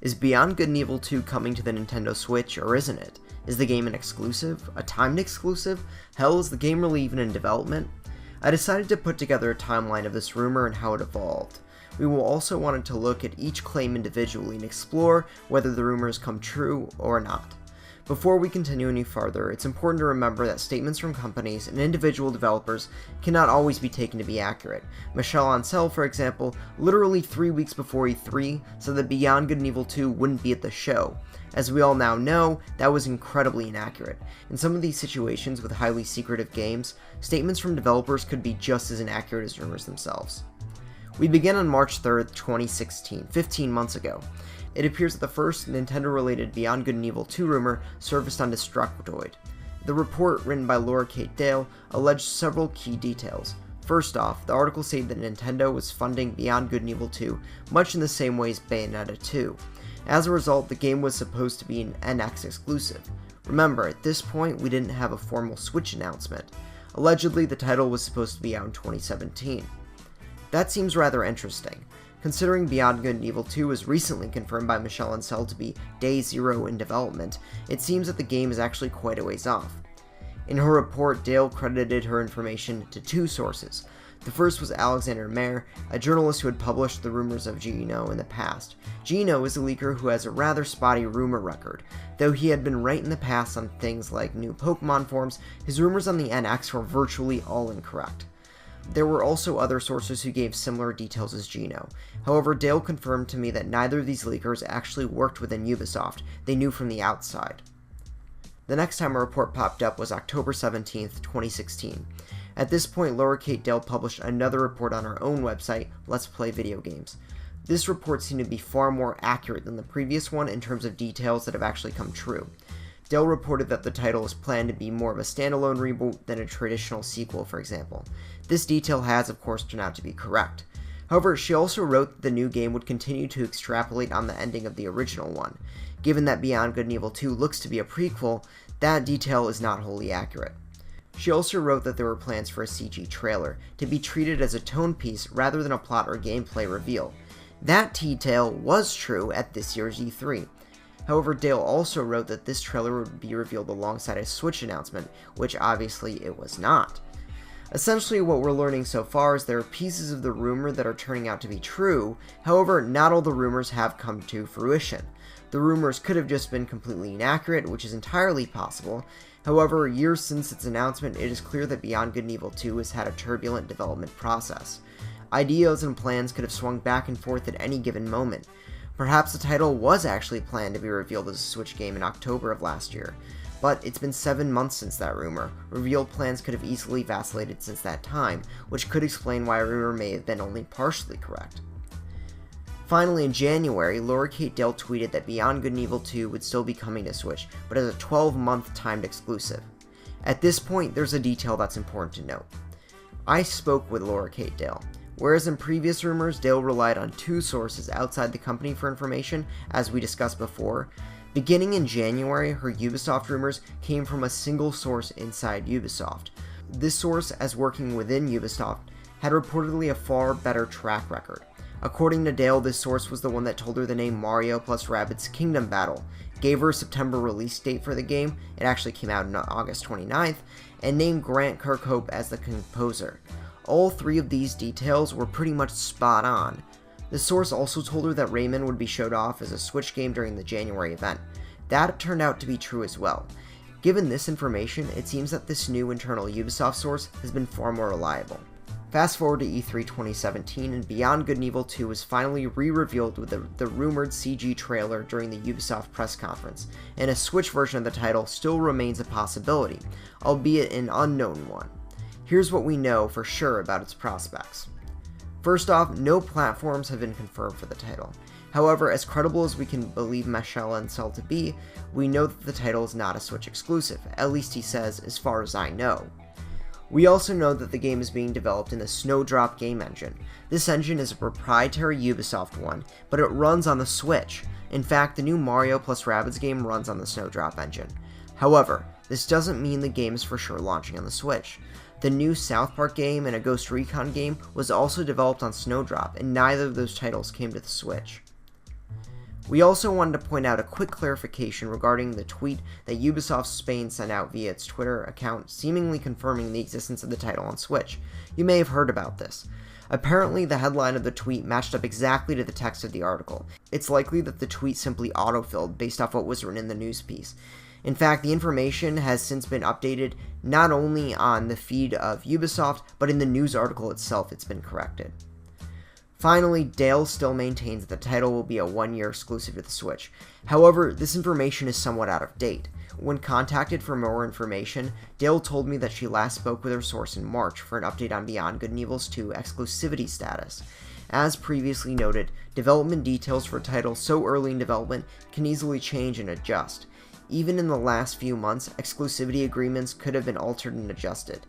Is Beyond Good and Evil 2 coming to the Nintendo Switch, or isn't it? Is the game an exclusive? A timed exclusive? Hell, is the game really even in development? I decided to put together a timeline of this rumor and how it evolved. We will also want to look at each claim individually and explore whether the rumors come true or not. Before we continue any further, it's important to remember that statements from companies and individual developers cannot always be taken to be accurate. Michel Ancel, for example, literally 3 weeks before E3, said that Beyond Good and Evil 2 wouldn't be at the show. As we all now know, that was incredibly inaccurate. In some of these situations with highly secretive games, statements from developers could be just as inaccurate as rumors themselves. We begin on March 3rd, 2016, 15 months ago. It appears that the first Nintendo-related Beyond Good and Evil 2 rumor surfaced on Destructoid. The report, written by Laura Kate Dale, alleged several key details. First off, the article stated that Nintendo was funding Beyond Good and Evil 2 much in the same way as Bayonetta 2. As a result, the game was supposed to be an NX exclusive. Remember, at this point, we didn't have a formal Switch announcement. Allegedly, the title was supposed to be out in 2017. That seems rather interesting. Considering Beyond Good and Evil 2 was recently confirmed by Michel Ancel to be Day Zero in development, it seems that the game is actually quite a ways off. In her report, Dale credited her information to two sources. The first was Alexander Mayer, a journalist who had published the rumors of Gino in the past. Gino is a leaker who has a rather spotty rumor record. Though he had been right in the past on things like new Pokemon forms, his rumors on the NX were virtually all incorrect. There were also other sources who gave similar details as Gino. However, Dale confirmed to me that neither of these leakers actually worked within Ubisoft. They knew from the outside. The next time a report popped up was October 17th, 2016. At this point, Laura Kate Dale published another report on her own website, Let's Play Video Games. This report seemed to be far more accurate than the previous one in terms of details that have actually come true. Dale reported that the title is planned to be more of a standalone reboot than a traditional sequel, for example. This detail has, of course, turned out to be correct. However, she also wrote that the new game would continue to extrapolate on the ending of the original one. Given that Beyond Good and Evil 2 looks to be a prequel, that detail is not wholly accurate. She also wrote that there were plans for a CG trailer, to be treated as a tone piece rather than a plot or gameplay reveal. That detail was true at this year's E3. However, Dale also wrote that this trailer would be revealed alongside a Switch announcement, which obviously it was not. Essentially, what we're learning so far is there are pieces of the rumor that are turning out to be true, however, not all the rumors have come to fruition. The rumors could have just been completely inaccurate, which is entirely possible. However, years since its announcement, it is clear that Beyond Good and Evil 2 has had a turbulent development process. Ideas and plans could have swung back and forth at any given moment. Perhaps the title was actually planned to be revealed as a Switch game in October of last year, but it's been 7 months since that rumor. Revealed plans could have easily vacillated since that time, which could explain why a rumor may have been only partially correct. Finally, in January, Laura Kate Dale tweeted that Beyond Good and Evil 2 would still be coming to Switch, but as a 12-month timed exclusive. At this point, there's a detail that's important to note. I spoke with Laura Kate Dale. Whereas in previous rumors, Dale relied on two sources outside the company for information, as we discussed before, beginning in January, her Ubisoft rumors came from a single source inside Ubisoft. This source, as working within Ubisoft, had reportedly a far better track record. According to Dale, this source was the one that told her the name Mario plus Rabbids Kingdom Battle, gave her a September release date for the game, it actually came out on August 29th, and named Grant Kirkhope as the composer. All three of these details were pretty much spot on. The source also told her that Rayman would be showed off as a Switch game during the January event. That turned out to be true as well. Given this information, it seems that this new internal Ubisoft source has been far more reliable. Fast forward to E3 2017, and Beyond Good and Evil 2 was finally re-revealed with the rumored CG trailer during the Ubisoft press conference, and a Switch version of the title still remains a possibility, albeit an unknown one. Here's what we know for sure about its prospects. First off, no platforms have been confirmed for the title. However, as credible as we can believe Michel Ancel to be, we know that the title is not a Switch exclusive, at least he says, as far as I know. We also know that the game is being developed in the Snowdrop game engine. This engine is a proprietary Ubisoft one, but it runs on the Switch. In fact, the new Mario plus Rabbids game runs on the Snowdrop engine. However, this doesn't mean the game is for sure launching on the Switch. The new South Park game and a Ghost Recon game was also developed on Snowdrop, and neither of those titles came to the Switch. We also wanted to point out a quick clarification regarding the tweet that Ubisoft Spain sent out via its Twitter account seemingly confirming the existence of the title on Switch. You may have heard about this. Apparently, the headline of the tweet matched up exactly to the text of the article. It's likely that the tweet simply autofilled based off what was written in the news piece. In fact, the information has since been updated not only on the feed of Ubisoft, but in the news article itself it's been corrected. Finally, Dale still maintains that the title will be a one-year exclusive to the Switch. However, this information is somewhat out of date. When contacted for more information, Dale told me that she last spoke with her source in March for an update on Beyond Good and Evil 2 exclusivity status. As previously noted, development details for a title so early in development can easily change and adjust. Even in the last few months, exclusivity agreements could have been altered and adjusted.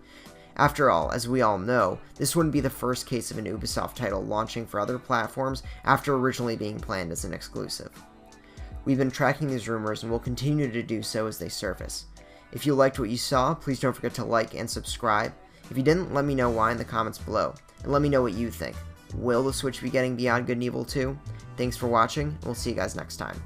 After all, as we all know, this wouldn't be the first case of an Ubisoft title launching for other platforms after originally being planned as an exclusive. We've been tracking these rumors and will continue to do so as they surface. If you liked what you saw, please don't forget to like and subscribe. If you didn't, let me know why in the comments below, and let me know what you think. Will the Switch be getting Beyond Good and Evil 2? Thanks for watching, and we'll see you guys next time.